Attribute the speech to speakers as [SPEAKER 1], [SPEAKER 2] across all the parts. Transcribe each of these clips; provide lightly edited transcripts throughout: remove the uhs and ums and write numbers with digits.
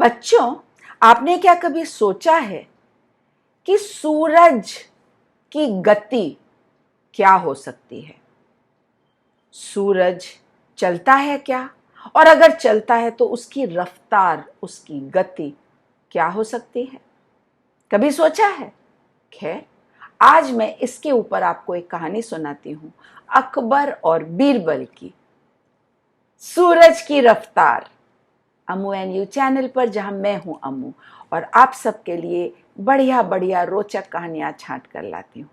[SPEAKER 1] बच्चों, आपने क्या कभी सोचा है कि सूरज की गति क्या हो सकती है? सूरज चलता है क्या? और अगर चलता है तो उसकी रफ्तार, उसकी गति क्या हो सकती है? कभी सोचा है? खैर, आज मैं इसके ऊपर आपको एक कहानी सुनाती हूं, अकबर और बीरबल की। सूरज की रफ्तार, अमू एंड यू चैनल पर, जहां मैं हूं अमू और आप सबके लिए बढ़िया बढ़िया रोचक कहानियां छांट कर लाती हूं।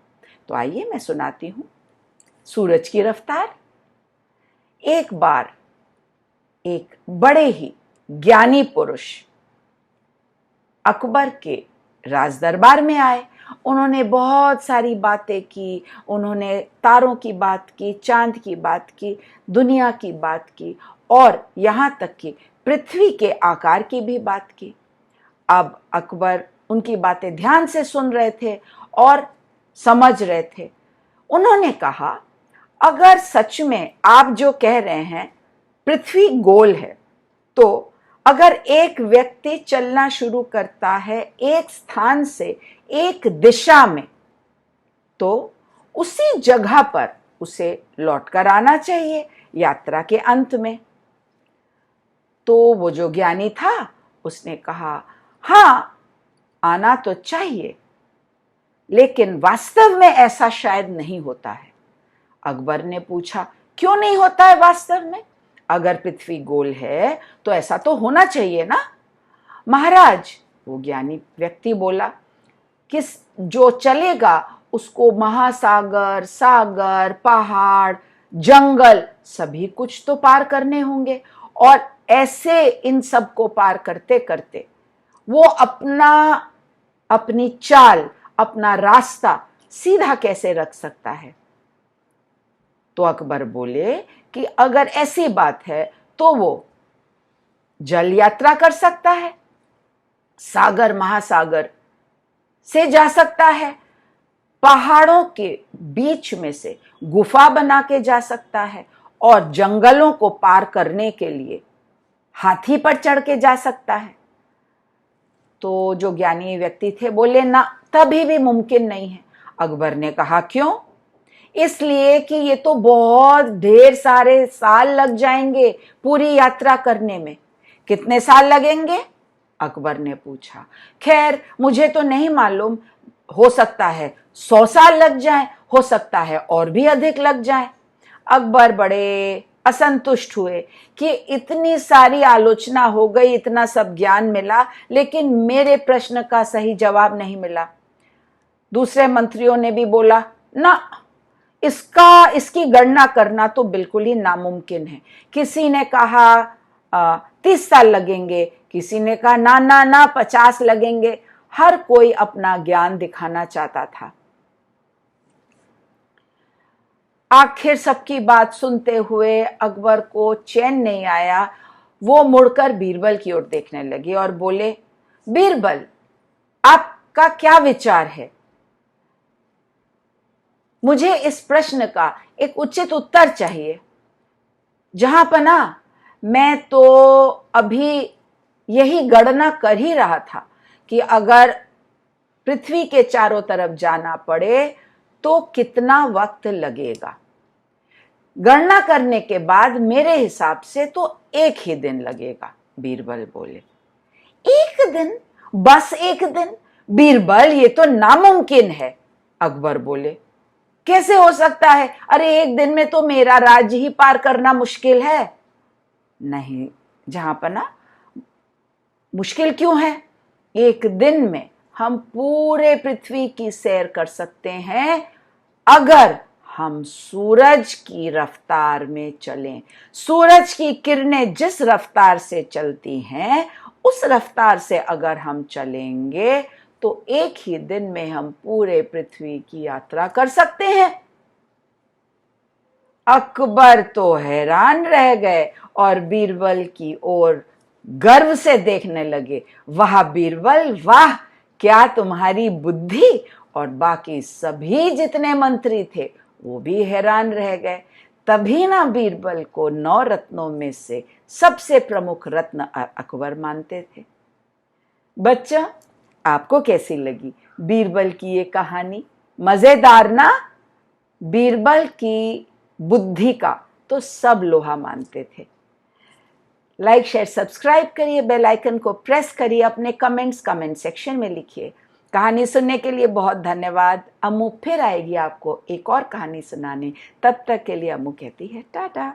[SPEAKER 1] तो आइए मैं सुनाती हूं सूरज की रफ्तार। एक बार एक बड़े ही ज्ञानी पुरुष अकबर के राज दरबार में आए। उन्होंने बहुत सारी बातें की, उन्होंने तारों की बात की, चांद की बात की, दुनिया की बात की और यहां तक कि पृथ्वी के आकार की भी बात की। अब अकबर उनकी बातें ध्यान से सुन रहे थे और समझ रहे थे। उन्होंने कहा, अगर सच में आप जो कह रहे हैं पृथ्वी गोल है, तो अगर एक व्यक्ति चलना शुरू करता है एक स्थान से एक दिशा में, तो उसी जगह पर उसे लौट कर आना चाहिए यात्रा के अंत में। तो वो जो ज्ञानी था उसने कहा, हाँ, आना तो चाहिए, लेकिन वास्तव में ऐसा शायद नहीं होता है। अकबर ने पूछा, क्यों नहीं होता है वास्तव में? अगर पृथ्वी गोल है तो ऐसा तो होना चाहिए ना। महाराज, वो ज्ञानी व्यक्ति बोला, किस जो चलेगा उसको महासागर, सागर, पहाड़, जंगल सभी कुछ तो पार करने होंगे, और ऐसे इन सब को पार करते करते वो अपनी चाल, अपना रास्ता सीधा कैसे रख सकता है? तो अकबर बोले कि अगर ऐसी बात है तो वो जल यात्रा कर सकता है, सागर महासागर से जा सकता है, पहाड़ों के बीच में से गुफा बना के जा सकता है, और जंगलों को पार करने के लिए हाथी पर चढ़ के जा सकता है। तो जो ज्ञानी व्यक्ति थे बोले, ना, तभी भी मुमकिन नहीं है। अकबर ने कहा, क्यों? इसलिए कि ये तो बहुत ढेर सारे साल लग जाएंगे पूरी यात्रा करने में। कितने साल लगेंगे? अकबर ने पूछा। खैर, मुझे तो नहीं मालूम, हो सकता है 100 साल लग जाए, हो सकता है और भी अधिक लग जाए। अकबर बड़े असंतुष्ट हुए कि इतनी सारी आलोचना हो गई, इतना सब ज्ञान मिला, लेकिन मेरे प्रश्न का सही जवाब नहीं मिला। दूसरे मंत्रियों ने भी बोला, ना, इसकी गणना करना तो बिल्कुल ही नामुमकिन है। किसी ने कहा 30 साल लगेंगे, किसी ने कहा ना ना ना 50 लगेंगे। हर कोई अपना ज्ञान दिखाना चाहता था। आखिर सबकी बात सुनते हुए अकबर को चैन नहीं आया। वो मुड़कर बीरबल की ओर देखने लगे और बोले, बीरबल, आपका क्या विचार है? मुझे इस प्रश्न का एक उचित उत्तर चाहिए। जहां पना, मैं तो अभी यही गणना कर ही रहा था कि अगर पृथ्वी के चारों तरफ जाना पड़े तो कितना वक्त लगेगा। गणना करने के बाद मेरे हिसाब से तो 1 ही दिन लगेगा। बीरबल बोले, 1 दिन? बस 1 दिन? बीरबल, ये तो नामुमकिन है। अकबर बोले, कैसे हो सकता है? अरे 1 दिन में तो मेरा राज्य ही पार करना मुश्किल है। नहीं जहांपना, मुश्किल क्यों है? 1 दिन में हम पूरे पृथ्वी की सैर कर सकते हैं, अगर हम सूरज की रफ्तार में चलें। सूरज की किरणें जिस रफ्तार से चलती हैं, उस रफ्तार से अगर हम चलेंगे तो 1 ही दिन में हम पूरे पृथ्वी की यात्रा कर सकते हैं। अकबर तो हैरान रह गए और बीरबल की ओर गर्व से देखने लगे। वाह बीरबल, वाह, क्या तुम्हारी बुद्धि! और बाकी सभी जितने मंत्री थे वो भी हैरान रह गए। तभी ना बीरबल को 9 रत्नों में से सबसे प्रमुख रत्न अकबर मानते थे। बच्चों, आपको कैसी लगी बीरबल की ये कहानी? मजेदार ना? बीरबल की बुद्धि का तो सब लोहा मानते थे। लाइक शेयर सब्सक्राइब करिए, बेल आइकन को प्रेस करिए, अपने कमेंट्स कमेंट सेक्शन में लिखिए। कहानी सुनने के लिए बहुत धन्यवाद। अम्मू फिर आएगी आपको एक और कहानी सुनाने। तब तक के लिए अम्मू कहती है टाटा।